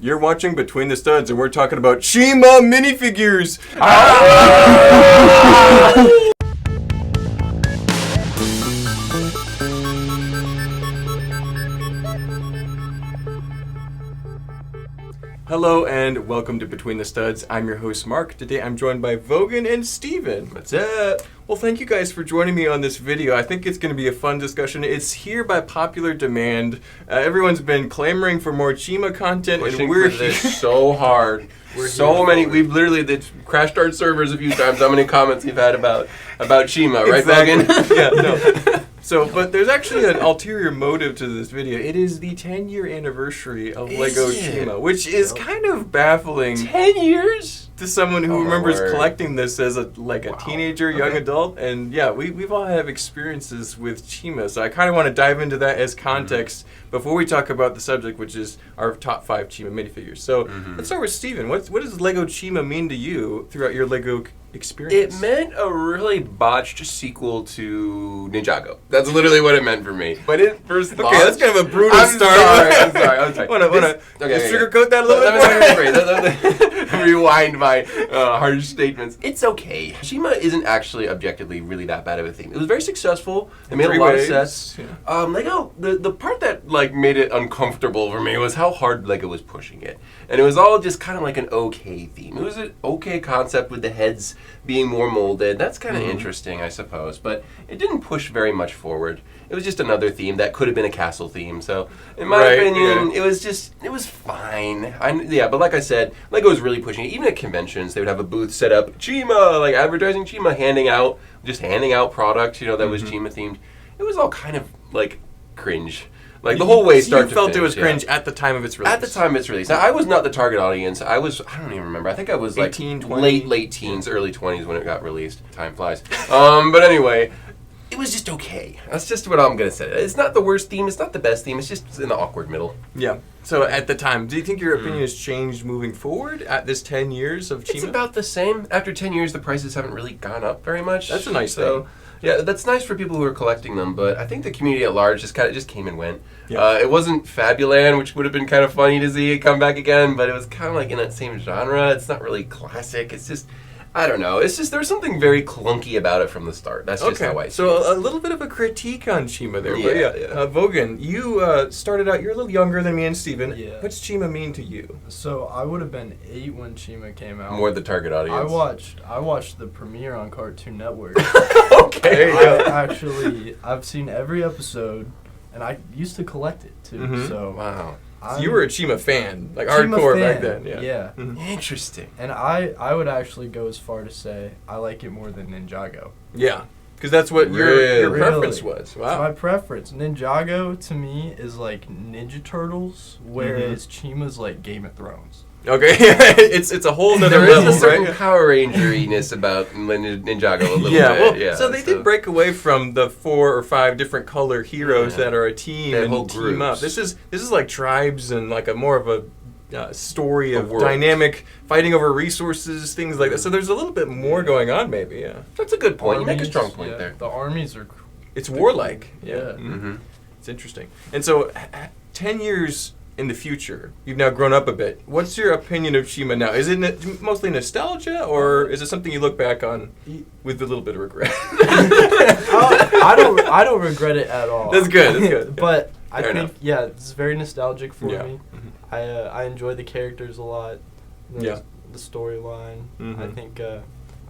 You're watching Between the Studs, and we're talking about Chima Minifigures! Hello and welcome to Between the Studs. I'm your host Mark. Today I'm joined by Vogan and Steven. What's up? Well, thank you guys for joining me on this video. I think it's going to be a fun discussion. It's here by popular demand. Everyone's been clamoring for more Chima content, Pushing and we're for this so hard. We've literally crashed our servers a few times. How many comments we've had about Chima, right, Vogan? Yeah, no. But there's actually an ulterior motive to this video. It is the 10-year anniversary of Lego Chima, which is kind of baffling. 10 years? To someone who remembers collecting this as a teenager, young adult, and yeah, we've all have experiences with Chima, so I kind of want to dive into that as context before we talk about the subject, which is our top 5 Chima minifigures. So let's start with Steven. What does Lego Chima mean to you throughout your Lego experience? It meant a really botched sequel to Ninjago. That's literally what it meant for me. But it first launched... Okay, that's kind of a brutal start. I'm sorry. Want to sugarcoat that a little bit more? Rewind my harsh statements. It's okay. Chima isn't actually objectively really that bad of a theme. It was very successful. It made a lot of sets. Yeah. Lego, the part that made it uncomfortable for me was how hard Lego was pushing it. And it was all just kind of like an okay theme. It was an okay concept with the heads being more molded. That's kind of interesting, I suppose. But it didn't push very much forward. It was just another theme that could have been a castle theme. So, in my opinion, it was fine. But like I said, Lego was really pushing it. Even at conventions, they would have a booth set up, Chima, advertising Chima, handing out product, that was Chima themed. It was all kind of cringe. The whole way start to finish. You felt it was cringe at the time of its release. At the time of its release. Now, I was not the target audience. I don't even remember. I think I was 18, 20. late teens, early 20s when it got released. Time flies. But anyway, it was just okay. That's just what I'm going to say. It's not the worst theme. It's not the best theme. It's just in the awkward middle. Yeah. So at the time, do you think your opinion has changed moving forward at this 10 years of Chima? It's about the same. After 10 years, the prices haven't really gone up very much. That's a nice thing. Yeah, that's nice for people who are collecting them, but I think the community at large just came and went. Yeah. It wasn't Fabuland, which would have been kind of funny to see it come back again, but it was kind of in that same genre. It's not really classic. It's just, I don't know. It's just, there's something very clunky about it from the start. That's just how I see it. So a little bit of a critique on Chima there. Vogan, you started out, you're a little younger than me and Steven. Yeah. What's Chima mean to you? So I would have been 8 when Chima came out. More the target audience. I watched the premiere on Cartoon Network. Okay. I've seen every episode, and I used to collect it too. So wow. So you were a Chima fan, hardcore back then. Yeah. Interesting. And I would actually go as far to say I like it more than Ninjago. Yeah. Because that's what your preference was. Wow. It's my preference. Ninjago, to me, is like Ninja Turtles, whereas Chima's like Game of Thrones. Okay, it's a whole nother level, There is a certain Power Ranger-iness about Ninjago a little bit. So they did break away from the 4 or 5 different color heroes that are a team and team up. This is like tribes and a more of a story of dynamic fighting over resources, things like that. So there's a little bit more going on, maybe. Yeah, that's a good point. You make a strong point there. The armies are. It's warlike. Yeah. It's interesting. And so, 10 years in the future, you've now grown up a bit. What's your opinion of Chima now? Is it mostly nostalgia, or is it something you look back on with a little bit of regret? I don't regret it at all. That's good. But I think it's very nostalgic for me. I enjoy the characters a lot. The storyline.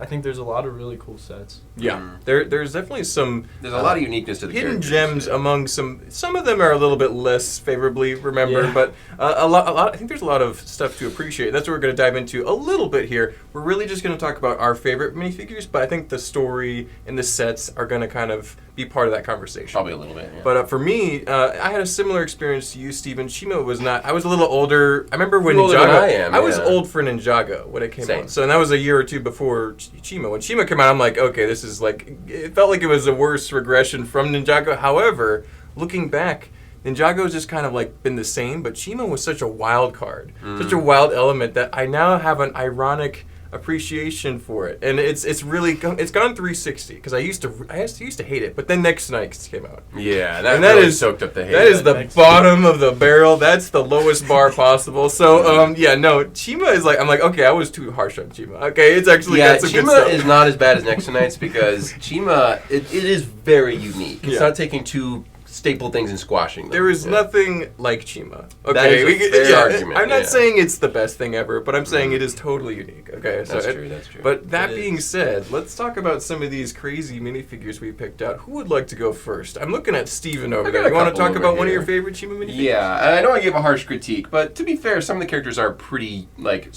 I think there's a lot of really cool sets. Yeah, there's definitely some. There's a lot of uniqueness to the hidden gems among some. Some of them are a little bit less favorably remembered, but a lot. I think there's a lot of stuff to appreciate. That's what we're going to dive into a little bit here. We're really just going to talk about our favorite minifigures, but I think the story and the sets are going to kind of be part of that conversation. Probably a little bit. Yeah. But for me, I had a similar experience to you, Steven. Chima was not. I was a little older. I remember when Ninjago. I was old for Ninjago when it came out. So and that was a year or two before Chima. When Chima came out, I'm like, okay, this is it felt like it was a worse regression from Ninjago. However, looking back, Ninjago's just kind of been the same, but Chima was such a wild card, such a wild element that I now have an ironic appreciation for it, and it's really gone 360 because I used to hate it, but then Next Nights came out. Yeah, that really soaked up the hate. That is the bottom of the barrel. That's the lowest bar possible. So Chima is like, I'm like, okay, I was too harsh on Chima. Okay, it's actually got some good stuff. Chima is not as bad as Next Nights because Chima it is very unique. It's not taking two staple things and squashing them. There is nothing like Chima. Okay, that is a fair argument. I'm not saying it's the best thing ever, but I'm saying it is totally unique. Okay, so that's true. But that being said, let's talk about some of these crazy minifigures we picked out. Who would like to go first? I'm looking at Steven over there. You want to talk about one of your favorite Chima minifigures? Yeah, I know I gave a harsh critique, but to be fair, some of the characters are pretty like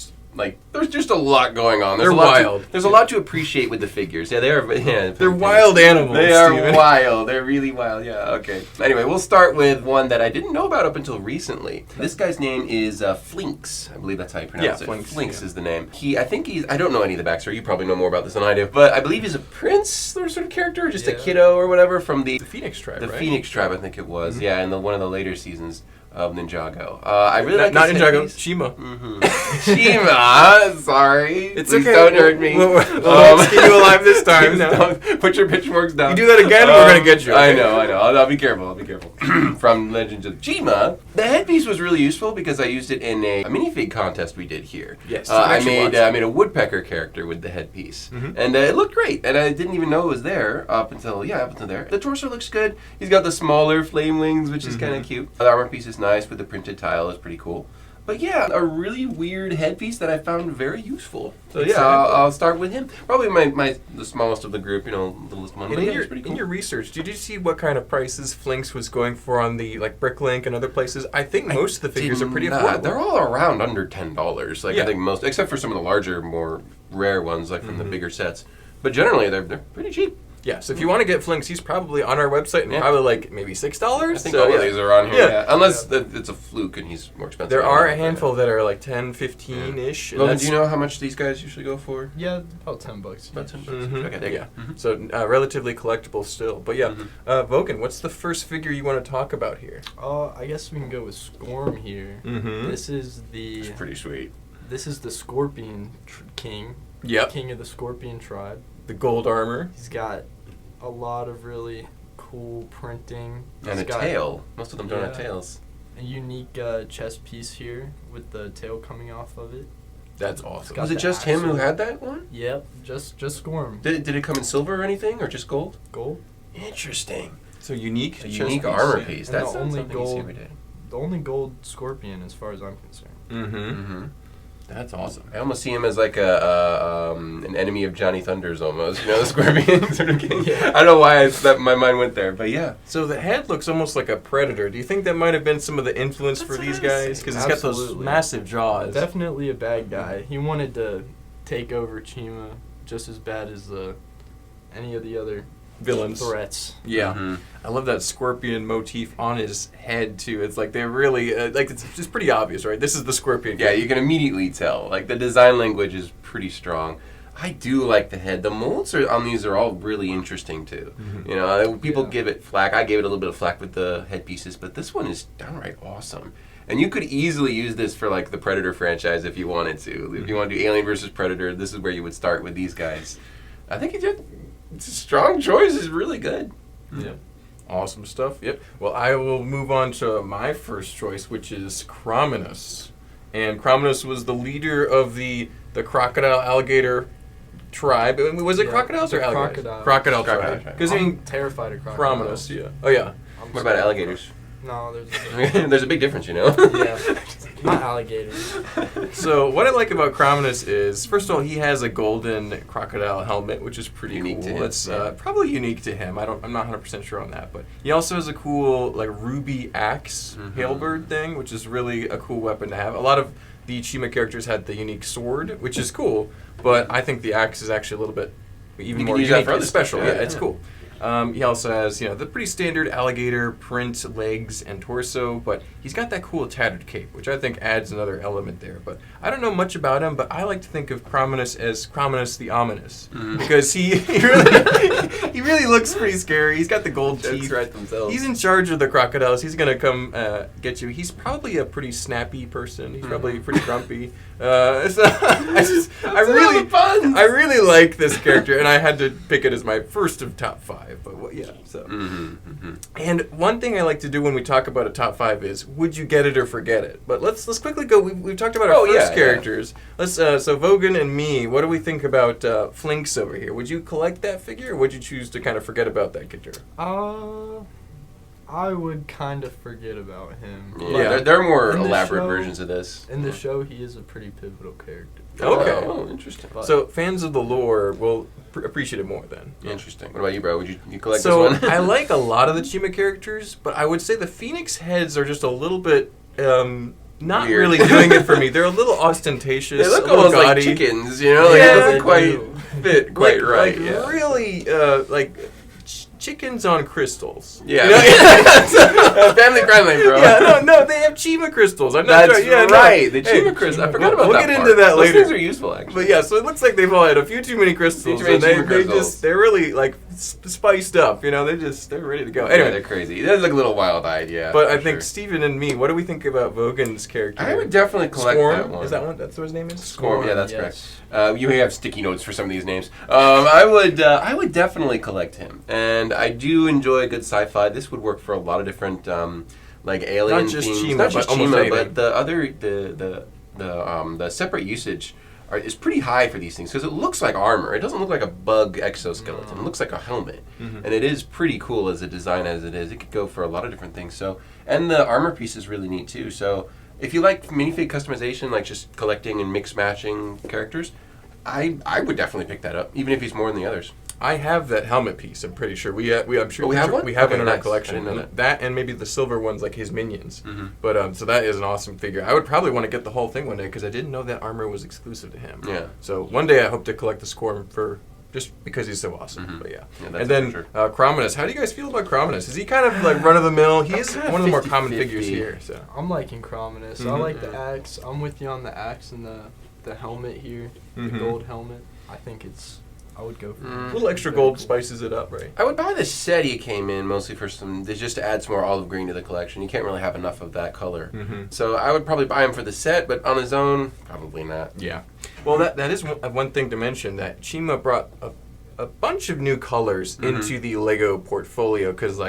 there's just a lot going on. They're wild. There's a lot to appreciate with the figures. Yeah, they are. Yeah, they're wild animals. They are wild. They're really wild. Yeah. Okay. Anyway, we'll start with one that I didn't know about up until recently. This guy's name is Flinks. I believe that's how you pronounce it. Flinks is the name. I don't know any of the backstory. You probably know more about this than I do. But I believe he's a prince sort of character, just a kiddo or whatever from the Phoenix tribe. The Phoenix tribe, I think it was. Mm-hmm. Yeah, in one of the later seasons of Ninjago. I really like not Ninjago, Chima. Mm-hmm. Chima, sorry. It's Please okay. Don't hurt me. We'll keep you alive this time. No. Put your pitchforks down. You do that again, we're gonna get you. Okay? I know. I'll be careful. From Legends of Chima, the headpiece was really useful because I used it in a minifig contest we did here. Yes. I made a woodpecker character with the headpiece, and it looked great. And I didn't even know it was there up until there. The torso looks good. He's got the smaller flame wings, which is kind of cute. The armor piece is nice with the printed tile. It's pretty cool. But yeah, a really weird headpiece that I found very useful. So yeah, I'll start with him. Probably the smallest of the group, littlest one. In your research, did you see what kind of prices Flinks was going for on the Bricklink and other places? I think most of the figures are pretty affordable. They're all around under $10. I think most, except for some of the larger, more rare ones, from the bigger sets. But generally, they're pretty cheap. Yeah, so if you want to get Flinks, he's probably on our website and probably maybe $6. I think all of these are on here. Yeah. Unless it's a fluke and he's more expensive. There are a handful that are like 10, 15-ish. Well, do you know how much these guys usually go for? Yeah, about $10. About $10. Okay, there you go. So relatively collectible still. But yeah, Vogan, what's the first figure you want to talk about here? I guess we can go with Scorm here. This is It's pretty sweet. This is the Scorpion King. Yep. King of the Scorpion tribe. The gold armor. He's got a lot of really cool printing. And a tail. Most of them don't have tails. A unique chest piece here with the tail coming off of it. That's awesome. Was it just him who had that one? Yep, just Scorm. Did it come in silver or anything, or just gold? Gold. Interesting. So unique. A unique armor piece. That's the only gold. Every day. The only gold Scorpion, as far as I'm concerned. That's awesome. I almost see him as like an enemy of Johnny Thunders almost. The Scorpion sort of king. I don't know why my mind went there, but yeah. So the head looks almost like a predator. Do you think that might have been some of the influence for these guys? Because he's got those massive jaws. Definitely a bad guy. He wanted to take over Chima just as bad as any of the other villains threats. Yeah. I love that scorpion motif on his head too. It's like they're really it's just pretty obvious, right? This is the scorpion. Yeah, you can immediately tell. The design language is pretty strong. I do like the head. The molds on these are all really interesting too. People give it flack. I gave it a little bit of flack with the headpieces, but this one is downright awesome. And you could easily use this for the Predator franchise if you wanted to. If you want to do Alien versus Predator, this is where you would start with these guys. I think it's a strong choice. It's really good. Yeah. Awesome stuff. Yep. Well, I will move on to my first choice, which is Crominus. And Crominus was the leader of the crocodile alligator tribe. Was it crocodiles or alligators? Crocodile tribe. Because I'm terrified of crocodiles. Crominus, yeah. Oh, yeah. What about alligators? No, there's a big difference, Yeah. Not alligators. So what I like about Crominus is, first of all, he has a golden crocodile helmet, which is pretty unique cool. To him. It's probably unique to him. I'm not 100% sure on that, but he also has a cool ruby axe halberd thing, which is really a cool weapon to have. A lot of the Chima characters had the unique sword, which is cool, but I think the axe is actually a little bit even more unique and special. Yeah, it's cool. He also has, the pretty standard alligator print legs and torso, but he's got that cool tattered cape, which I think adds another element there. But I don't know much about him, but I like to think of Crominus as Crominus the Ominous, because he really looks pretty scary. He's got the gold teeth. Right themselves. He's in charge of the crocodiles. He's gonna come get you. He's probably a pretty snappy person. He's probably pretty grumpy. I really like this character, and I had to pick it as my first of top 5. But yeah, so. And one thing I like to do when we talk about a top 5 is, would you get it or forget it? But let's quickly go. We've talked about our first characters. Yeah. Let's so Vogan and me. What do we think about Flinks over here? Would you collect that figure, or would you choose to kind of forget about that character? I would kind of forget about him. Yeah, there are more elaborate versions of this. In the show, he is a pretty pivotal character. Okay. Oh, interesting. So fans of the lore will appreciate it more then. Interesting. What about you, bro? Would you collect this one? I like a lot of the Chima characters, but I would say the Phoenix heads are just a little bit not weird. Really doing it for me. They're a little ostentatious. They look a little almost gaudy. like chickens, It doesn't quite fit quite right. Really, chickens on crystals. Yeah. Family friendly, bro. Yeah, no, they have Chima crystals. I'm not That's sure. Yeah, right. The Chima crystals. I forgot about that. We'll get into that later. Those things are useful, actually. But yeah, so it looks like they've all had a few too many crystals. They're really like spiced up. They're ready to go. Anyway, they're crazy. They look a little wild-eyed, yeah. But I think Steven and me, what do we think about Vogan's character? I would definitely collect that one. Is that one? That's what his name is? Scorn. Yeah, that's correct. You may have sticky notes for some of these names. I would definitely collect him, and I do enjoy a good sci-fi. This would work for a lot of different alien not just themes. Chima, Not just but Chima, but the other the separate usage is pretty high for these things because it looks like armor. It doesn't look like a bug exoskeleton. It looks like a helmet, and it is pretty cool as a design as it is. It could go for a lot of different things. So, and the armor piece is really neat too. So, if you like minifig customization, like just collecting and mix matching characters, I would definitely pick that up, even if he's more than the others. I have that helmet piece. I'm pretty sure we have one. We have it in our nice. collection. I didn't know that and maybe the silver ones, like his minions. But so that is an awesome figure. I would probably want to get the whole thing one day because I didn't know that armor was exclusive to him. Yeah. So one day I hope to collect the Scorn for just because he's so awesome. But yeah and then Crominus. How do you guys feel about Crominus? Is he kind of like run of the mill? He's one of the more common figures here. So I'm liking Crominus. I like the axe. I'm with you on the axe and the helmet here, the gold helmet. I think I would go for a little extra gold spices it up, right? I would buy the set he came in mostly for just to add some more olive green to the collection. You can't really have enough of that color. So I would probably buy him for the set, but on his own, probably not. Yeah. Well, that is one thing to mention, that Chima brought a bunch of new colors into the Lego portfolio because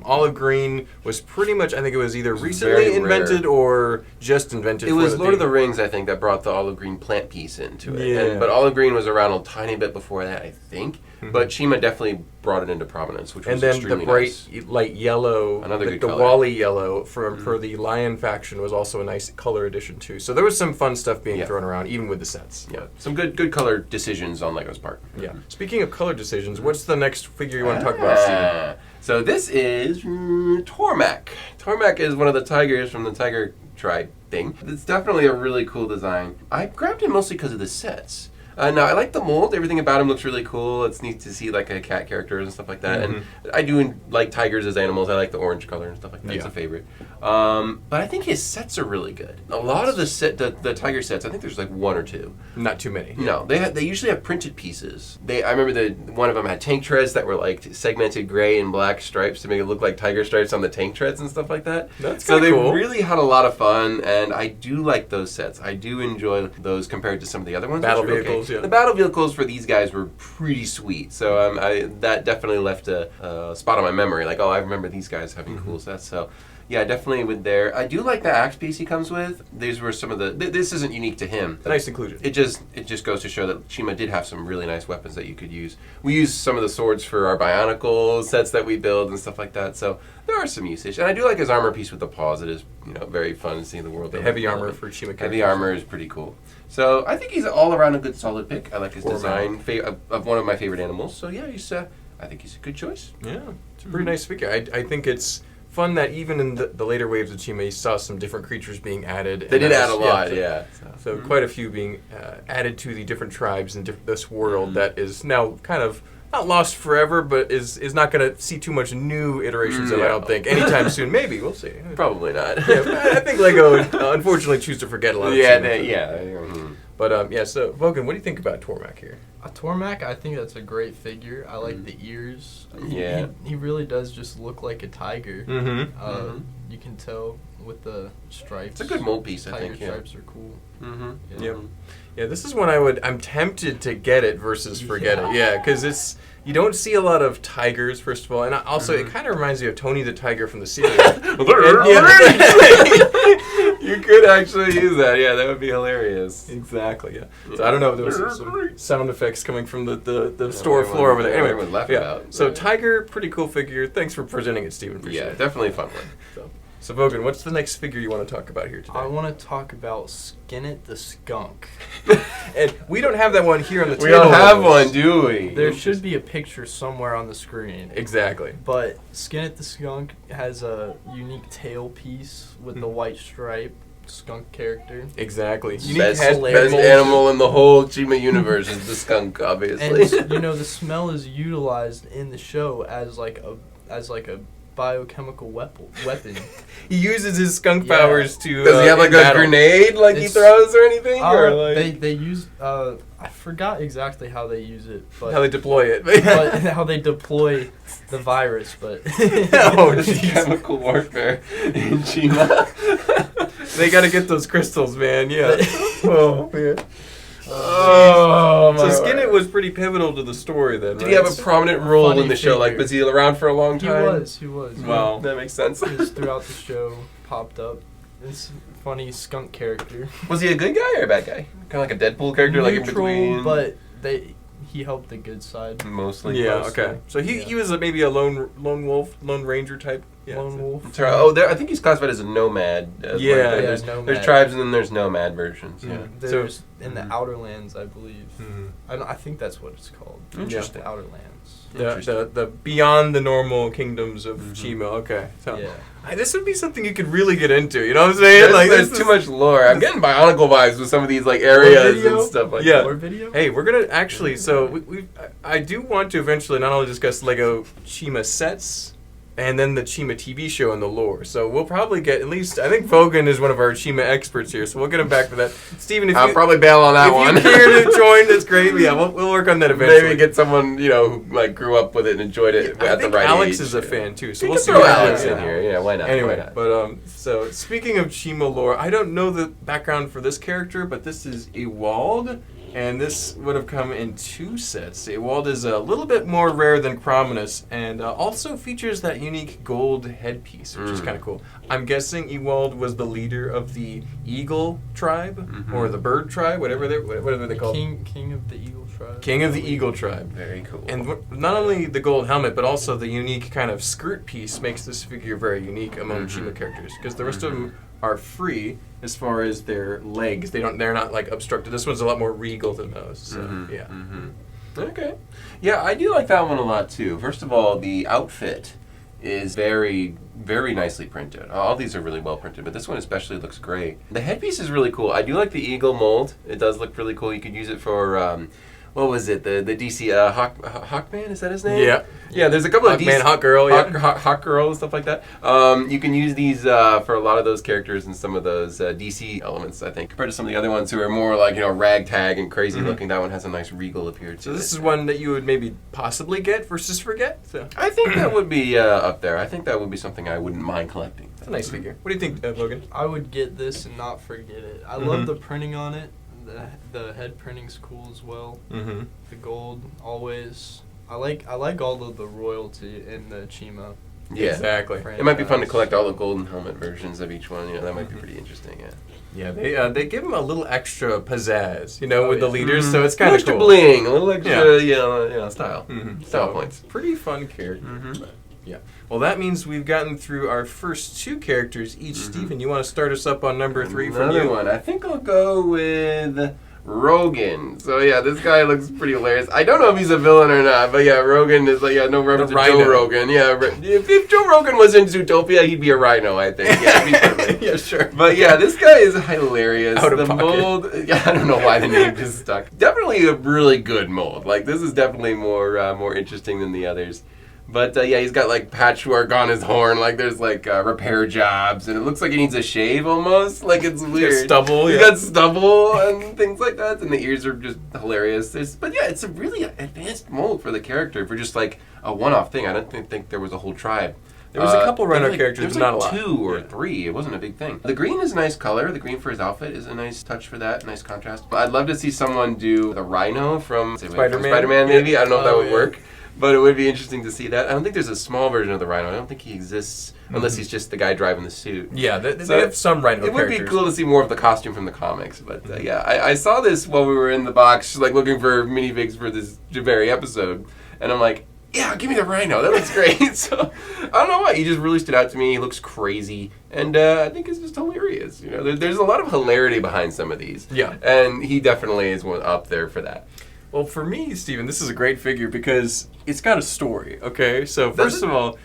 olive green was pretty much, I think it was either recently invented or just invented. It was Lord of the Rings, I think, that brought the olive green plant piece into it. Yeah. But olive green was around a tiny bit before that, I think. But Chima definitely brought it into prominence, which was extremely nice. And then the bright light yellow, the Wally yellow for the Lion faction was also a nice color addition too. So there was some fun stuff being thrown around, even with the sets. Yeah, some good color decisions on Lego's part. Yeah. Speaking of color decisions, what's the next figure you want to talk about, Steven? So this is Tormak. Tormak is one of the tigers from the Tiger Tribe thing. It's definitely a really cool design. I grabbed him mostly because of the sets. No, I like the mold. Everything about him looks really cool. It's neat to see like a cat character and stuff like that. And I do like tigers as animals. I like the orange color and stuff like that. It's a favorite. But I think his sets are really good. A lot of the tiger sets, I think there's like one or two. Not too many. No, they usually have printed pieces. I remember one of them had tank treads that were like segmented gray and black stripes to make it look like tiger stripes on the tank treads and stuff like that. That's kind of cool. So they really had a lot of fun, and I do like those sets. I do enjoy those compared to some of the other ones. Battle vehicles. Yeah. The battle vehicles for these guys were pretty sweet, so that definitely left a spot on my memory. Like, I remember these guys having cool sets. So, yeah, definitely with there. I do like the axe piece he comes with. These were some of the. This isn't unique to him. A nice inclusion. It just goes to show that Chima did have some really nice weapons that you could use. We use some of the swords for our Bionicle sets that we build and stuff like that. So there are some usage, and I do like his armor piece with the paws. It is very fun seeing the world. The heavy armor for Chima characters. Heavy armor is pretty cool. So I think he's all around a good solid pick. I like his design of one of my favorite animals. So yeah, I think he's a good choice. Yeah, it's a pretty nice figure. I think it's fun that even in the later waves of Chima, you saw some different creatures being added. They did add a lot, So quite a few being added to the different tribes in this world that is now kind of not lost forever, but is not going to see too much new iterations of it, I don't think. Anytime soon. Maybe. We'll see. Probably not. Yeah, I think LEGO would unfortunately choose to forget a lot of But, so, Vogan, what do you think about Tormac here? Tormac, I think that's a great figure. I like the ears. He really does just look like a tiger. You can tell with the stripes. It's a good mold piece, I think. Tiger stripes are cool. Yeah, this is one I'm tempted to get it versus forget it. Yeah, because you don't see a lot of tigers, first of all, and also it kind of reminds you of Tony the Tiger from the series. You could actually use that. Yeah, that would be hilarious. Exactly. Yeah. So I don't know if there was some sound effects coming from the store floor over there. Anyway, everyone laughed about. So Tiger, pretty cool figure. Thanks for presenting it, Stephen. Definitely a fun one. So Vogan, what's the next figure you want to talk about here today? I want to talk about Skinnet the Skunk. And we don't have that one here on the table. We don't have one, do we? There should be a picture somewhere on the screen. Exactly. But Skinnet the Skunk has a unique tail piece with the white stripe. Skunk character. Exactly. Best animal in the whole Chima universe is the skunk, obviously. And the smell is utilized in the show as like a biochemical weapon. He uses his skunk powers to. Does he have like a grenade he throws or anything? They use. I forgot exactly how they use it, but how they deploy it. But how they deploy the virus, but chemical warfare in Chima. They got to get those crystals, man. Yeah. Oh man. So Skinnet was pretty pivotal to the story then, right? Did he have a prominent role in the show? Like, was he around for a long time? He was. Wow, that makes sense. He was throughout the show, popped up. This funny skunk character. Was he a good guy or a bad guy? Kind of like a Deadpool character, like in between? But he helped the good side. Mostly. Yeah, okay. So he was maybe a lone wolf, lone ranger type. Yeah, lone wolf. I think he's classified as a nomad. There's tribes and then there's nomad versions. Yeah. There's in the Outer Lands, I believe. I think that's what it's called. Interesting. The Outer Lands. The beyond the normal kingdoms of Chima. Okay. So this would be something you could really get into. You know what I'm saying? There's too much lore. I'm getting Bionicle vibes with some of these areas and stuff like that. Lore video? Hey, we're gonna actually. So I do want to eventually not only discuss Lego Chima sets, and then the Chima TV show and the lore. So we'll probably get at least, I think Vogan is one of our Chima experts here, so we'll get him back for that. Steven, I'll probably bail on that one. If you care to join, that's great. Yeah, we'll work on that eventually. Maybe get someone, who grew up with it and enjoyed it at the right age. Alex is a fan too, so we'll see throw Alex in here. Yeah, why not? Anyway, but so speaking of Chima lore, I don't know the background for this character, but this is Ewald. And this would have come in 2 sets. Ewald is a little bit more rare than Chrominus, and also features that unique gold headpiece, which is kind of cool. I'm guessing Ewald was the leader of the Eagle tribe, or the Bird tribe, whatever they call it. King of the Eagle tribe. King of the Eagle tribe. Very cool. And not only the gold helmet, but also the unique kind of skirt piece makes this figure very unique among Chima characters, because the rest of them are free as far as their legs. They're not obstructed. This one's a lot more regal than those. So Okay. Yeah, I do like that one a lot too. First of all, the outfit is very, very nicely printed. All these are really well printed, but this one especially looks great. The headpiece is really cool. I do like the eagle mold. It does look really cool. You could use it for what was it? The DC Hawkman, is that his name? Yeah. Yeah, there's a couple of DC Hawkgirl, Hawkgirl and stuff like that. You can use these for a lot of those characters and some of those DC elements, I think, compared to some of the other ones who are more ragtag and crazy looking. That one has a nice regal appearance. So this is one that you would maybe possibly get versus forget? So. I think that would be up there. I think that would be something I wouldn't mind collecting. It's a nice figure. What do you think, Logan? I would get this and not forget it. I love the printing on it. The head printing's cool as well. The gold always. I like all of the royalty in the Chima. Yeah, exactly. It might be fun to collect all the golden helmet versions of each one. That might be pretty interesting. Yeah, they give them a little extra pizzazz, with the leaders, so it's kind of cool. Bling, a little extra, style. Style points. Pretty fun character. Yeah. Well, that means we've gotten through our first 2 characters each. Stephen, you want to start us up on number 3 from you? Another one. I think I'll go with Rogan. So yeah, this guy looks pretty hilarious. I don't know if he's a villain or not, but yeah, Rogan is like, yeah, no reference to Joe Rogan. Yeah, if Joe Rogan was in Zootopia, he'd be a rhino, I think. Yeah, he'd be perfect. Yeah, sure. But yeah, this guy is hilarious. Out of the pocket. mold, yeah, I don't know why the name just stuck. Definitely a really good mold. Like, this is definitely more interesting than the others. But yeah, he's got like patchwork on his horn, like there's like repair jobs, and it looks like he needs a shave almost. Like, it's weird. He's got stubble, He's got stubble and things like that, and the ears are just hilarious. But yeah, it's a really advanced mold for the character, for just like a one-off thing. I don't think there was a whole tribe. There was a couple rhino characters, but not a lot. 2 or 3. It wasn't a big thing. The green is a nice color. The green for his outfit is a nice touch for that. Nice contrast. I'd love to see someone do the rhino from Spider-Man, maybe. I don't know if that would work. But it would be interesting to see that. I don't think there's a small version of the rhino. I don't think he exists unless he's just the guy driving the suit. Yeah, they have some rhino characters. It would be cool to see more of the costume from the comics. But yeah, I saw this while we were in the box, like looking for minifigs for this very episode. And I'm like, yeah, give me the rhino. That looks great. So I don't know why. He just really stood out to me. He looks crazy. And I think it's just hilarious. You know, there's a lot of hilarity behind some of these. Yeah. And he definitely is one up there for that. Well, for me, Steven, this is a great figure because it's got a story, okay? So, first of all,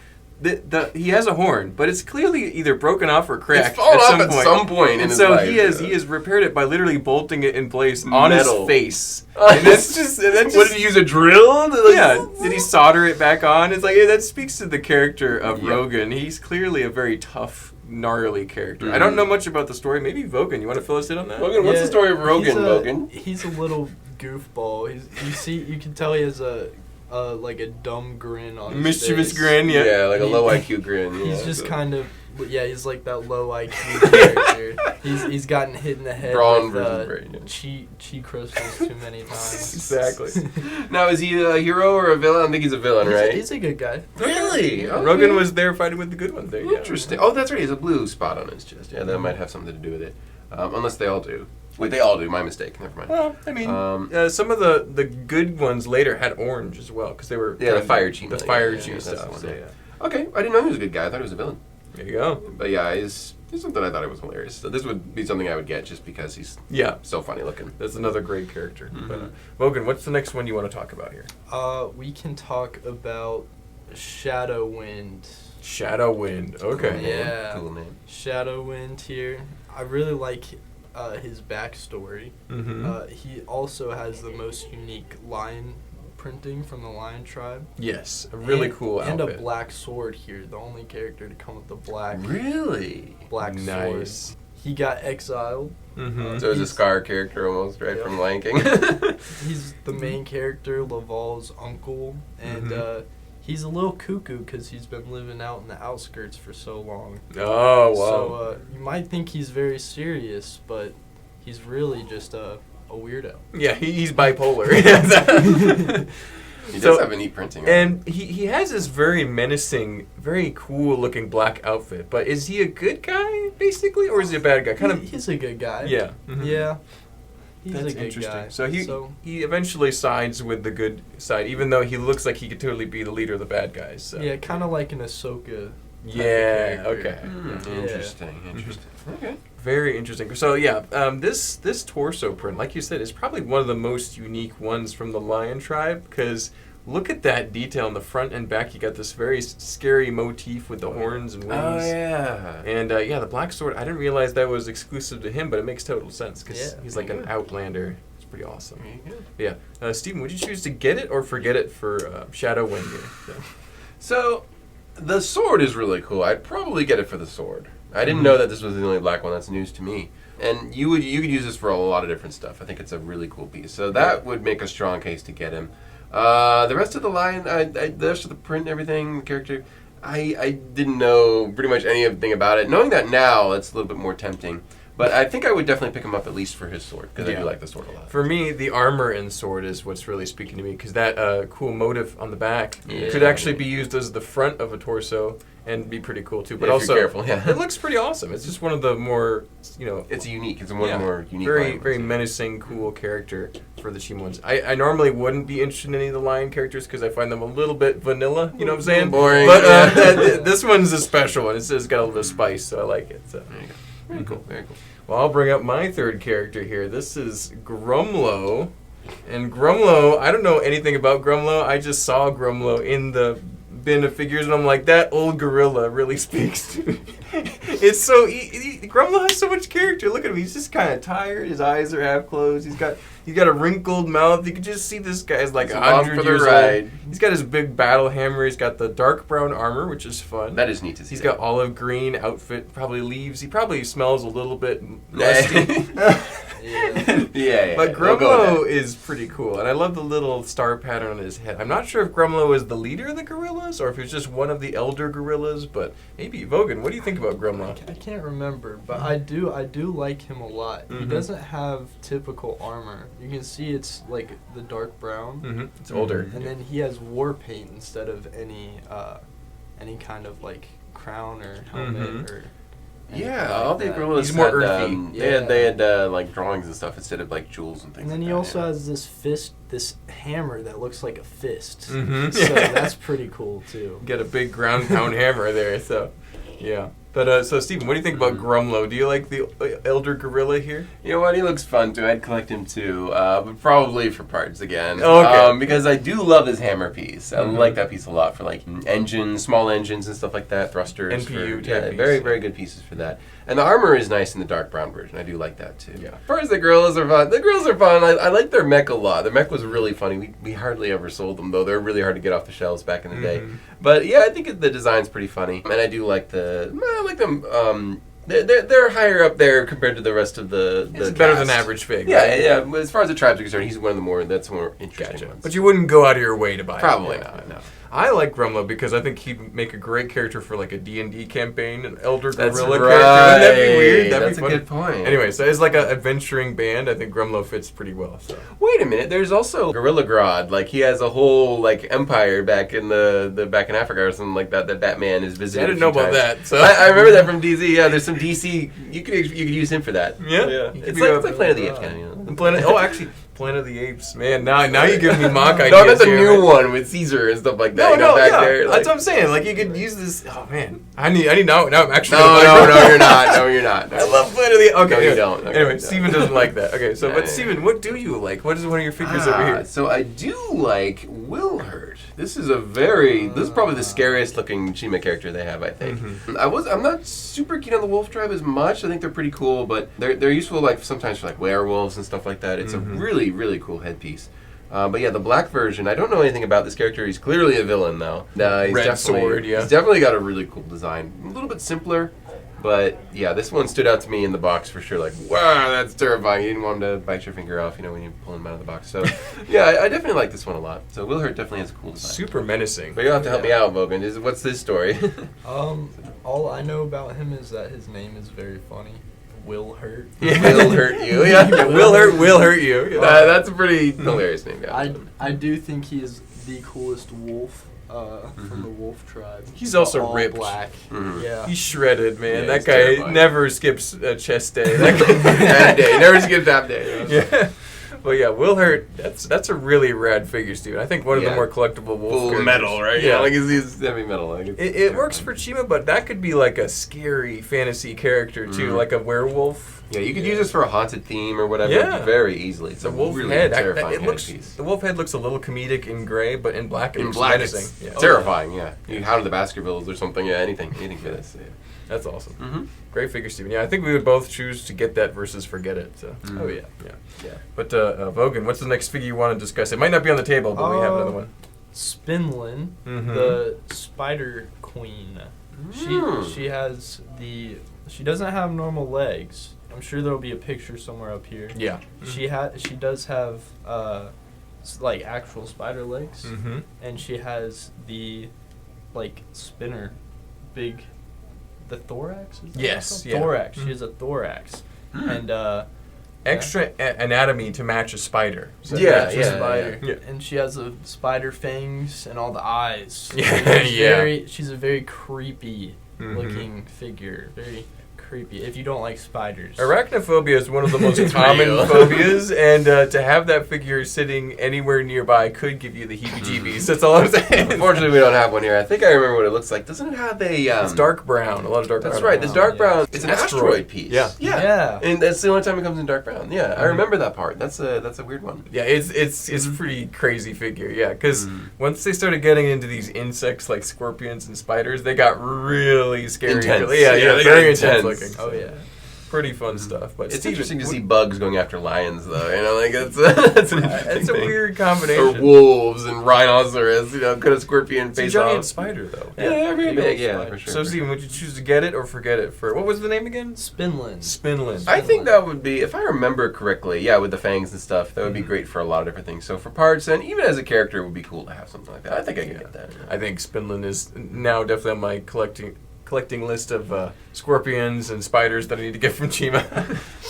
he has a horn, but it's clearly either broken off or cracked it's fallen off at some point in his life. He has repaired it by literally bolting it in place on his face. And that's just what, did he use a drill? Yeah. Did he solder it back on? It's like, that speaks to the character of Rogan. He's clearly a very tough, gnarly character. I don't know much about the story. Maybe Vogan, you want to fill us in on that? Vogan, what's the story of Rogan, Vogan? He's a little goofball. You can tell he has a dumb grin on his mischievous face. grin, yeah. Yeah, like a low IQ grin. Yeah, he's just kind of, he's like that low IQ character. He's gotten hit in the head with chi crystals too many times. Exactly. Now, is he a hero or a villain? I think he's a villain, right? He's a good guy. Really? Okay. Rogan was there fighting with the good ones there. Interesting. Oh, that's right. He has a blue spot on his chest. Yeah, that might have something to do with it. Unless they all do. Wait, they all do. My mistake. Never mind. Well, I mean, some of the good ones later had orange as well because they were the fire Chima. The fire Chima stuff. So, yeah. Okay, I didn't know he was a good guy. I thought he was a villain. There you go. But yeah, he's something I thought it was hilarious. So this would be something I would get just because he's so funny looking. That's another great character. Mm-hmm. But, Vogan, what's the next one you want to talk about here? We can talk about Shadow Wind. Shadow Wind. Okay. Yeah. Cool name. Shadow Wind here. I really like his backstory. Mm-hmm. He also has the most unique lion printing from the lion tribe. Yes, a really cool outfit. And a black sword here. The only character to come with the black. Really? Black sword. He got exiled. Mm-hmm. So he's a Scar character almost, right, from Lion King. He's the main character, Laval's uncle, and he's a little cuckoo because he's been living out in the outskirts for so long. Oh, wow. So you might think he's very serious, but he's really just a weirdo. Yeah, he's bipolar. He does have a neat printing. And he has this very menacing, very cool-looking black outfit. But is he a good guy, basically, or is he a bad guy? He's a good guy. Yeah. Mm-hmm. Yeah. He's That's a good interesting. guy. So he eventually sides with the good side, even though he looks like he could totally be the leader of the bad guys. So. Yeah, kind of like an Ahsoka. Yeah. Okay. Interesting. Okay. Very interesting. So yeah, this torso print, like you said, is probably one of the most unique ones from the lion tribe because look at that detail in the front and back. You got this very scary motif with the horns and wings. Oh yeah. And the black sword. I didn't realize that was exclusive to him, but it makes total sense because he's like an outlander. It's pretty awesome. Yeah. Steven, would you choose to get it or forget it for Shadow Wind here? So the sword is really cool. I'd probably get it for the sword. I didn't know that this was the only black one. That's news to me. And you could use this for a lot of different stuff. I think it's a really cool piece. So that would make a strong case to get him. The rest of the line, the rest of the print and everything, the character, I didn't know pretty much anything about it. Knowing that now, it's a little bit more tempting. But I think I would definitely pick him up at least for his sword, because I do like the sword a lot. For me, the armor and sword is what's really speaking to me, because that cool motif on the back could actually be used as the front of a torso and be pretty cool too. But also, if you're careful, it looks pretty awesome. It's just one of the more, it's unique. It's one of the more unique. Very menacing, cool character for the Chima ones. I normally wouldn't be interested in any of the lion characters because I find them a little bit vanilla. You know what I'm saying? Boring. But this one's a special one. It's got a little bit of spice, so I like it. So. There you go. Very cool. Very cool. Well, I'll bring up my third character here. This is Grumlow. And Grumlow, I don't know anything about Grumlow. I just saw Grumlow in the bin of figures, and I'm like, that old gorilla really speaks to me. It's so... Grumlow has so much character. Look at him. He's just kind of tired. His eyes are half closed. He's got a wrinkled mouth. You can just see this guy's like 100 years old. He's got his big battle hammer. He's got the dark brown armor, which is fun. That is neat to see. He's got olive green outfit, probably leaves. He probably smells a little bit musty. Yeah. But Grumlow is pretty cool, and I love the little star pattern on his head. I'm not sure if Grumlow is the leader of the gorillas, or if he's just one of the elder gorillas, but maybe. Vogan, what do you think about Grumlow? I can't remember, but I do like him a lot. He doesn't have typical armor. You can see it's like the dark brown. It's older. And then he has war paint instead of any kind of like crown or helmet or... Yeah, all the gorillas he's more earthy. They had like drawings and stuff instead of like jewels and things. And then like he that, also has this hammer that looks like a fist. So Yeah. that's pretty cool too. Get a big ground pound hammer there. So, yeah. But so Stephen, what do you think about Grumlow? Do you like the elder gorilla here? You know what? He looks fun too. I'd collect him too, but probably for parts again. Okay. Because I do love his hammer piece. I like that piece a lot for like engines, small engines and stuff like that. Thrusters. NPU. Very very good pieces for that. And the armor is nice in the dark brown version. I do like that too. Yeah. As far as the gorillas are fun, I like their mech a lot. Their mech was really funny. We hardly ever sold them though. They're really hard to get off the shelves back in the day. But yeah, I think the design's pretty funny, and I do like them. They're higher up there compared to the rest of the. It's better than average fig. Yeah, right? yeah. As far as the tribes are concerned, he's one of the more interesting ones. But you wouldn't go out of your way to buy Probably him. not. No. I like Grumlow because I think he'd make a great character for like a D&D campaign, an elder That's gorilla right. character. Wouldn't that be weird? That'd That's be a fun. good point. Anyway, so it's like an adventuring band. I think Grumlow fits pretty well. So. Wait a minute. There's also Gorilla Grodd. Like he has a whole like empire back in back in Africa or something like that. That Batman is visiting. I didn't know about that. So I remember that from DC. Yeah, there's some DC. You could use him for that. Yeah. It's like Planet of the Apes kind of. You know? Actually, Planet of the Apes. Man, now you're giving me mock ideas. No, that's a here, new man. one with Caesar and stuff like that. No, there, that's what I'm saying. Like you could use this. Oh man, I need now. I'm actually. No, you're not. No, you're not. No, I love Planet of the Apes. Okay, no, you don't. Okay, anyway, no. Steven doesn't like that. Okay, so Yeah, but yeah. Steven, what do you like? What is one of your figures over here? So I do like Wilhurt. This is this is probably the scariest looking Chima character they have, I think. I'm not super keen on the wolf tribe as much. I think they're pretty cool, but they're useful like sometimes for like werewolves and stuff like that. It's a really, really cool headpiece. But yeah, the black version, I don't know anything about this character. He's clearly a villain, though. Red sword, yeah. He's definitely got a really cool design. A little bit simpler, but yeah, this one stood out to me in the box for sure. Like, wow, that's terrifying. You didn't want him to bite your finger off, when you pull him out of the box. So yeah, I definitely like this one a lot. So Wilhurt definitely has a cool design. Super menacing. But you'll have to help me out, Vogan. What's this story? All I know about him is that his name is very funny. Will hurt. Yeah. Will hurt you. Yeah. will hurt you. Yeah. That's a pretty hilarious name. Yeah. I do think he is the coolest wolf from the wolf tribe. He's also all ripped. Black. Yeah. He's shredded, man. Yeah, that he's guy terrifying. never skips a chest day. That guy, That day. Never skipped that day. yeah. Well, yeah, Wilhurt, that's a really rad figure, Steven. I think one of the more collectible wolf Full characters. metal, right? Yeah. Like he's heavy metal. Like It works for Chima, but that could be like a scary fantasy character, too, like a werewolf. Yeah, you could use this for a haunted theme or whatever very easily. It's The a wolf really head. terrifying The wolf head looks a little comedic in gray, but in black it looks menacing. Yeah. Terrifying, yeah. You Hound of the Baskervilles or something, anything for this. Yeah. That's awesome. Great figure, Steven. Yeah, I think we would both choose to get that versus forget it. So. Oh, yeah. But, Vogan, what's the next figure you want to discuss? It might not be on the table, but we have another one. Spinlin, the Spider Queen. She has she doesn't have normal legs. I'm sure there'll be a picture somewhere up here. Yeah. She does have like actual spider legs, and she has the like spinner, the thorax. Is that Yes. Yeah. Thorax. She has a thorax, and extra anatomy to match a spider. So spider. Yeah. And she has the spider fangs and all the eyes. Yeah. She's a very creepy looking figure. Very creepy if you don't like spiders. Arachnophobia is one of the most common phobias, and to have that figure sitting anywhere nearby could give you the heebie-jeebies. That's all I'm saying. Unfortunately, we don't have one here. I think I remember what it looks like. Doesn't it have a... it's dark brown. A lot of dark brown. That's right. This dark brown. It's an asteroid piece. Yeah. And that's the only time it comes in dark brown. Yeah, I remember that part. That's a weird one. Yeah, it's a pretty crazy figure. Yeah, because once they started getting into these insects like scorpions and spiders, they got really scary. Intense. Yeah, very intense looking. Oh yeah. Pretty fun stuff, but it's interesting to see bugs going after lions, though. You know, like that's an interesting It's a thing. weird combination. Or wolves and rhinoceros. You know, could a scorpion It's a face giant off? spider, though. Yeah, very big. Yeah, for sure. So, Steven, would you choose to get it or forget it for what was the name again? Spinlin. Spinlin. I think that would be, if I remember correctly, yeah, with the fangs and stuff, that would be great for a lot of different things. So for parts and even as a character, it would be cool to have something like that. I think I could get that. I think Spinlin is now definitely on my collecting list of scorpions and spiders that I need to get from Chima.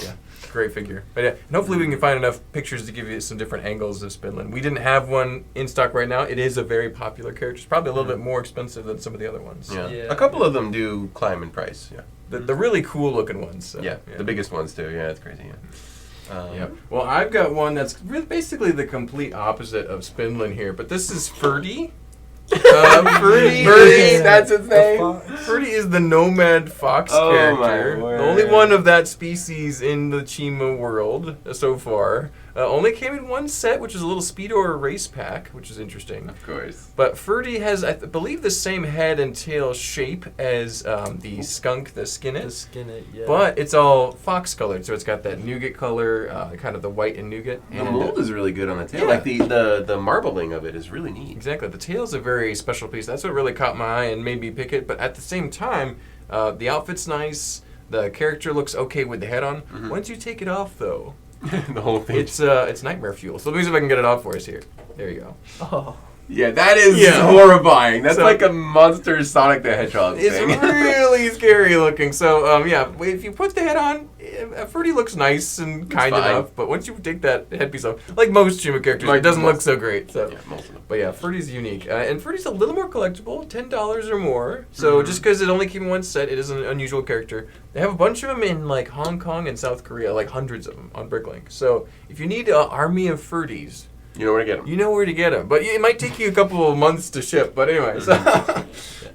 Yeah, great figure. But yeah, and hopefully we can find enough pictures to give you some different angles of Spinlin. We didn't have one in stock right now. It is a very popular character. It's probably a little bit more expensive than some of the other ones. Yeah. A couple of them do climb in price. Yeah. The really cool looking ones. So, yeah, the biggest ones too. Yeah, it's crazy. Yeah. Well, I've got one that's really basically the complete opposite of Spinlin here, but this is Ferdy. Ferdy, that's his name. Ferdy is the nomad fox character. The only one of that species in the Chima world so far. Only came in one set, which is a little Speedor race pack, which is interesting. Of course. But Ferdy has, I believe, the same head and tail shape as the skunk, the Skinnet. The Skinnet, yeah. But it's all fox colored, so it's got that nougat color, kind of the white and nougat. The mold is really good on the tail. Yeah. Like the marbling of it is really neat. Exactly. The tail's a very special piece. That's what really caught my eye and made me pick it. But at the same time, the outfit's nice. The character looks okay with the head on. Once you take it off, though, the whole thing. It's nightmare fuel. So let me see if I can get it off for us here. There you go. Oh. Yeah, that is horrifying. That's like a monster Sonic the Hedgehog thing. It's really scary looking. So, if you put the head on, Ferdy looks nice and kind enough. But once you take that headpiece off, like most Chima characters, it doesn't look so great. So. Yeah, most of them. But yeah, Ferdy's unique. And Ferdy's a little more collectible, $10 or more. So just because it only came in one set, it is an unusual character. They have a bunch of them in like Hong Kong and South Korea, like hundreds of them on Bricklink. So if you need an army of Ferdys, you know where to get them. You know where to get them. But it might take you a couple of months to ship. But anyway, so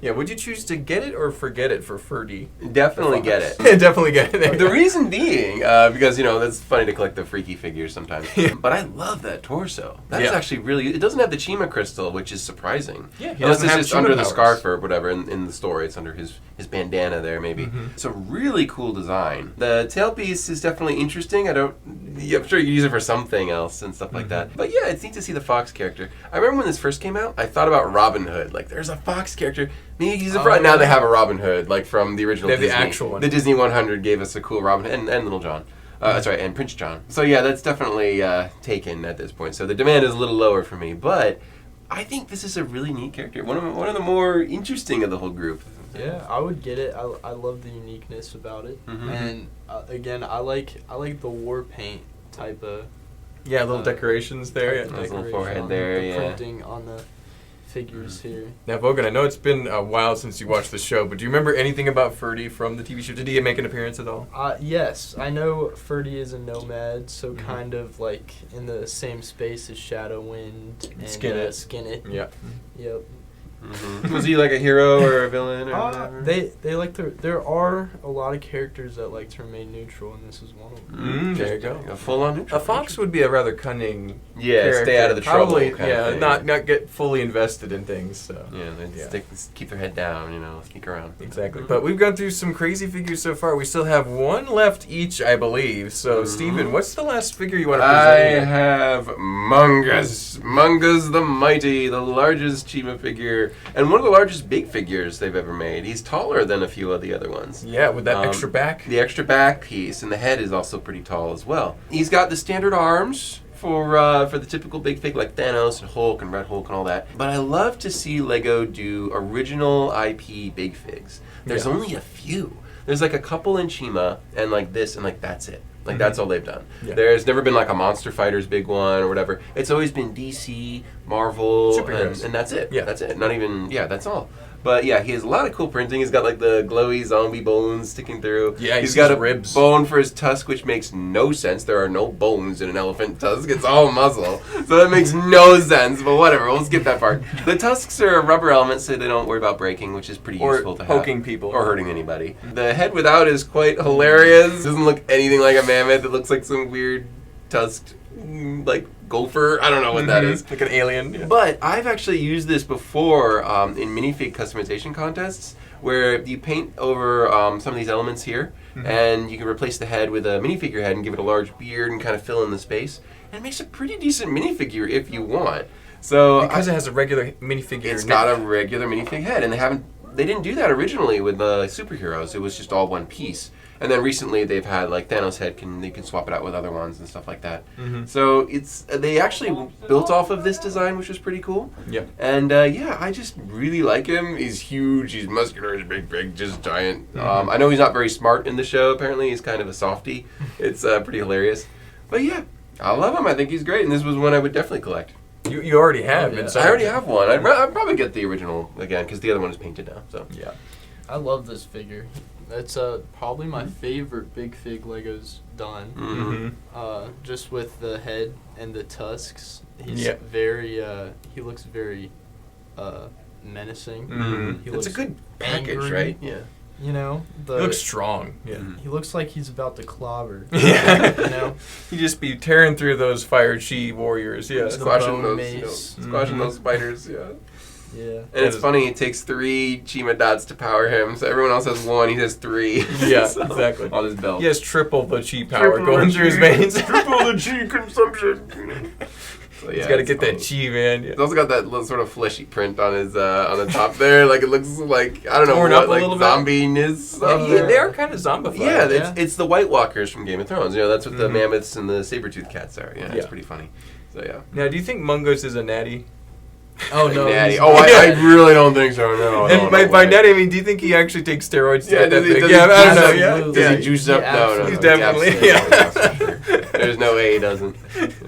yeah, would you choose to get it or forget it for Ferdy? Definitely get it. Definitely get it. The reason being, because, that's funny to collect the freaky figures sometimes. But I love that torso. That's actually really... It doesn't have the Chima crystal, which is surprising. Yeah, unless it's just under the scarf or whatever in the story. It's under his bandana there, maybe. It's a really cool design. The tailpiece is definitely interesting. I'm sure you can use it for something else and stuff like that. But yeah, it's neat to see the Fox character. I remember when this first came out, I thought about Robin Hood. Like, there's a Fox character. Maybe he's a now they have a Robin Hood, like from the original Disney. The actual one. The Disney 100 gave us a cool Robin Hood, and Little John. Sorry, and Prince John. So yeah, that's definitely taken at this point. So the demand is a little lower for me, but I think this is a really neat character. One of the more interesting of the whole group. Yeah, I would get it. I love the uniqueness about it, and again, I like the war paint type of. Yeah, little decorations there. Nice little forehead there. The printing on the figures here. Now, Vogan, I know it's been a while since you watched the show, but do you remember anything about Ferdy from the TV show? Did he make an appearance at all? Yes, I know Ferdy is a nomad, so kind of like in the same space as Shadow Wind and Skinnet. Yeah. Yep. Was he like a hero or a villain or whatever? They like to. There are a lot of characters that like to remain neutral, and this is one of them. There you go. A full-on neutral. A fox would be a rather cunning. character. Stay out of the trouble. Probably, not get fully invested in things. So. They keep their head down. Sneak around. Exactly. But we've gone through some crazy figures so far. We still have one left each, I believe. So, Steven, what's the last figure you want to present? I have Mungus the Mighty, the largest Chima figure. And one of the largest big figures they've ever made. He's taller than a few of the other ones. Yeah, with that extra back. The extra back piece, and the head is also pretty tall as well. He's got the standard arms for the typical big fig like Thanos and Hulk and Red Hulk and all that. But I love to see Lego do original IP big figs. There's only a few. There's like a couple in Chima, and like this, and like that's it. Like, that's all they've done. Yeah. There's never been, like, a Monster Fighters big one or whatever. It's always been DC, Marvel, and that's it. Yeah. That's it. Not even, that's all. But yeah, he has a lot of cool printing. He's got like the glowy zombie bones sticking through. Yeah, he's got a ribs. bone for his tusk, which makes no sense. There are no bones in an elephant tusk. It's all muscle. So that makes no sense, but whatever. We'll skip that part. The tusks are rubber elements, so they don't worry about breaking, which is pretty useful to have. Or poking people. Or hurting anybody. The head without is quite hilarious. Doesn't look anything like a mammoth. It looks like some weird tusked, like, gopher. I don't know what that is. Like an alien. Yeah. But I've actually used this before in minifig customization contests where you paint over some of these elements here and you can replace the head with a minifigure head and give it a large beard and kind of fill in the space. And it makes a pretty decent minifigure if you want. So because it has a regular minifigure. It's got a regular minifig head, and they didn't do that originally with the superheroes. It was just all one piece. And then recently they've had like Thanos head they can swap it out with other ones and stuff like that. So they actually built off of this design, which was pretty cool. Yeah. And I just really like him. He's huge. He's muscular. He's big, just giant. I know he's not very smart in the show. Apparently, he's kind of a softie. It's pretty hilarious. But yeah, I love him. I think he's great, and this was one I would definitely collect. You already have. I already have one. I'd probably get the original again because the other one is painted now. So yeah, I love this figure. It's probably my favorite Big Fig Legos done. Just with the head and the tusks, he's very. He looks very menacing. It's a good package, angry, right? Yeah. You know, he looks strong. Yeah, he looks like he's about to clobber. Yeah, you know, he'd just be tearing through those fire chi warriors. Yeah, squashing those spiders. Yeah. Yeah. And it's funny, it takes 3 Chima dots to power him, so everyone else has 1, he has 3. Yeah, so, exactly. On his belt. He has triple the chi power going through his veins. Triple the chi consumption. So, he's got to get that chi, man. Yeah. He's also got that little sort of fleshy print on his on the top there. Like, it looks like, I don't know, torn what, up like a little zombie-ness. Yeah, they are kind of zombified. Yeah, it's the White Walkers from Game of Thrones. You know, that's what the mammoths and the saber-toothed cats are. Yeah, it's pretty funny. So, yeah. Now, do you think Mungus is a natty? Oh, no. Natty. Oh, I really don't think so. No. And by natty, I mean, do you think he actually takes steroids? Yeah, I don't know. Yeah. Does he juice up? No. He's definitely. Yeah. There's no way he doesn't.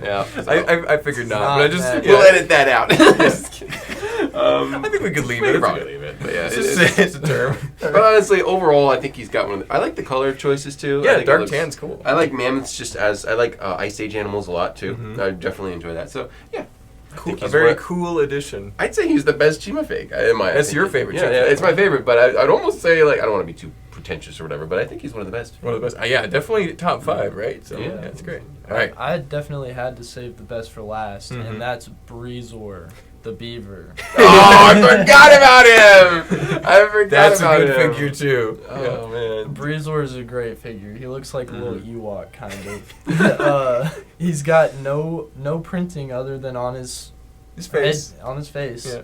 Yeah. So. I figured not. But I just we'll edit that out. I think we could leave it. Probably leave it. But yeah, it's a term. But honestly, overall, I think he's got one. I like the color choices too. Yeah, dark tan's cool. I like mammoths I like Ice Age animals a lot too. I definitely enjoy that. So yeah. Cool. A very cool addition. I'd say he's the best Chima fig. That's your favorite. Yeah, it's my favorite. But I'd almost say, like, I don't want to be too pretentious or whatever, but I think he's one of the best. One of the best. Yeah, definitally top 5, right? So yeah, it's great. All right. I definitely had to save the best for last, and that's Breezor, the beaver. Oh, I forgot about him. That's a good figure too. Oh man, Breezor is a great figure. He looks like a little Ewok kind of. He's got no printing other than on his face. On his face. Yeah.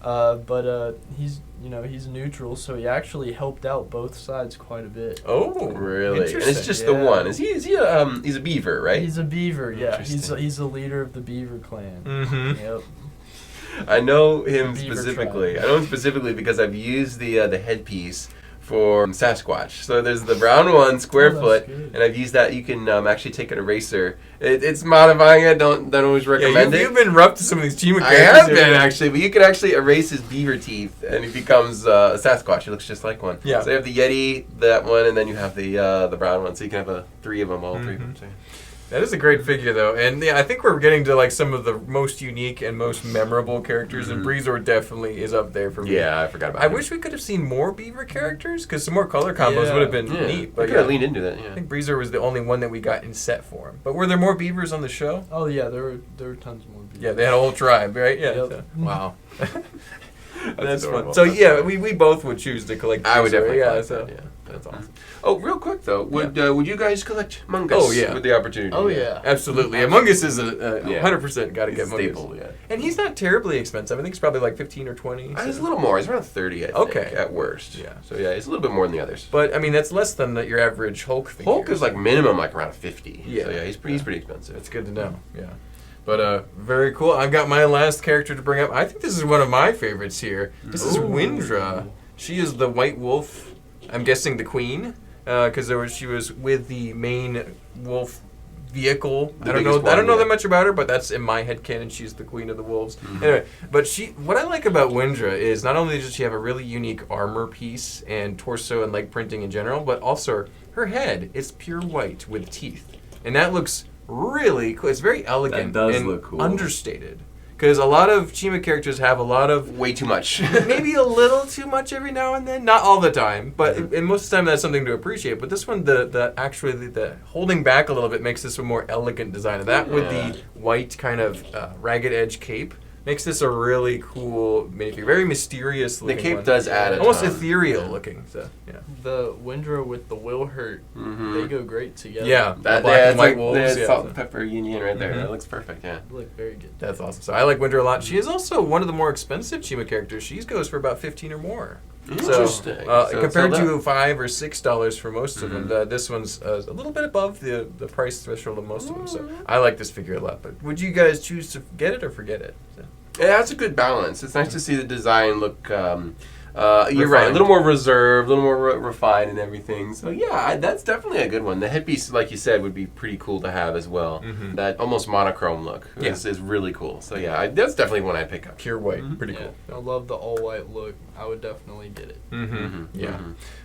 But he's neutral, so he actually helped out both sides quite a bit. Oh, really? And it's just the one. Is he he's a beaver, right? He's a beaver. Yeah. He's the leader of the beaver clan. Yep. I know him specifically. Tribe. I know him specifically because I've used the headpiece for Sasquatch. So there's the brown one, square foot, and I've used that. You can actually take an eraser. It's modifying it. Don't always recommend it. You've been rough to some of these Chima characters. I have been actually, but you can actually erase his beaver teeth, and he becomes a Sasquatch. It looks just like one. Yeah. So you have the Yeti, that one, and then you have the brown one. So you can have 3 of them, all 3 of them. So. That is a great figure, though, and I think we're getting to like some of the most unique and most memorable characters, and Breezor definitely is up there for me. Yeah, I forgot about him. I wish we could have seen more beaver characters, because some more color combos would have been neat. But I could have leaned into that. Yeah. I think Breezor was the only one that we got in set form. But were there more beavers on the show? Oh yeah, there were tons more beavers. Yeah, they had a whole tribe, right? Yeah. Yep. So, wow. That's fun. So yeah, we both would choose to collect Breezor. I would definitely collect that. Yeah. That's awesome. Oh, real quick though, would you guys collect Mungus? Oh yeah, with the opportunity. Oh yeah, absolutely. Mungus is 100% got to get Mungus. Staple, yeah. And he's not terribly expensive. I think it's probably like 15 or 20. So. He's a little more. He's around 30. I think, at worst. Yeah. So yeah, he's a little bit more than the others. But I mean, that's less than your average Hulk figure. Hulk is like minimum like around 50. Yeah. So yeah, he's pretty expensive. That's good to know. Yeah. But very cool. I've got my last character to bring up. I think this is one of my favorites here. This is Windra. She is the White Wolf. I'm guessing the queen, because she was with the main wolf vehicle. I don't know that much about her, but that's in my headcanon. She's the queen of the wolves. Mm-hmm. Anyway, but what I like about Windra is not only does she have a really unique armor piece and torso and leg printing in general, but also her head is pure white with teeth, and that looks really cool. It's very elegant. That does and look cool. Understated. Because a lot of Chima characters have a lot of... Way too much. Maybe a little too much every now and then. Not all the time, but and most of the time that's something to appreciate. But this one, the holding back a little bit makes this a more elegant design. And that with the white kind of ragged edge cape makes this a really cool minifigure. Very mysterious looking. The cape does add a almost ton. ethereal looking. So yeah. The Windra with the Wilhurt, they go great together. Yeah, that black and white wolves. The salt and pepper union right there. That looks perfect. Yeah, they look very good. That's awesome. So I like Windra a lot. She is also one of the more expensive Chima characters. She goes for about $15 or more. Interesting. So compared to $5 or $6 for most of them, this one's a little bit above the price threshold of most of them. So I like this figure a lot. But would you guys choose to get it or forget it? So. Yeah, that's a good balance. It's nice to see the design look. You're right, a little more reserved, a little more refined and everything. So yeah, that's definitely a good one. The headpiece, like you said, would be pretty cool to have as well. That almost monochrome look is really cool. So yeah, that's definitely one I pick up. Pure white, pretty cool. I love the all white look. I would definitely get it. Yeah.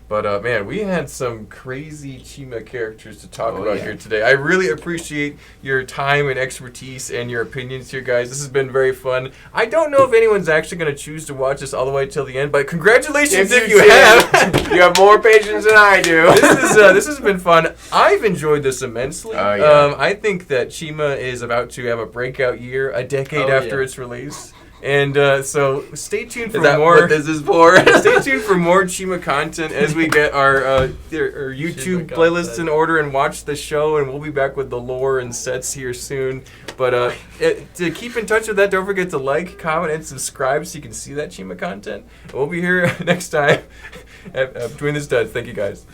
But man, we had some crazy Chima characters to talk about here today. I really appreciate your time and expertise and your opinions here, guys. This has been very fun. I don't know if anyone's actually going to choose to watch this all the way till the end, but congratulations if you have. You have more patience than I do. This has been fun. I've enjoyed this immensely. I think that Chima is about to have a breakout year, a decade after its release. And so stay tuned for more. What this is for? Stay tuned for more Chima content as we get our YouTube playlists in order and watch the show. And we'll be back with the lore and sets here soon. But to keep in touch with that, don't forget to like, comment, and subscribe so you can see that Chima content. And we'll be here next time at Between the Studs. Thank you, guys.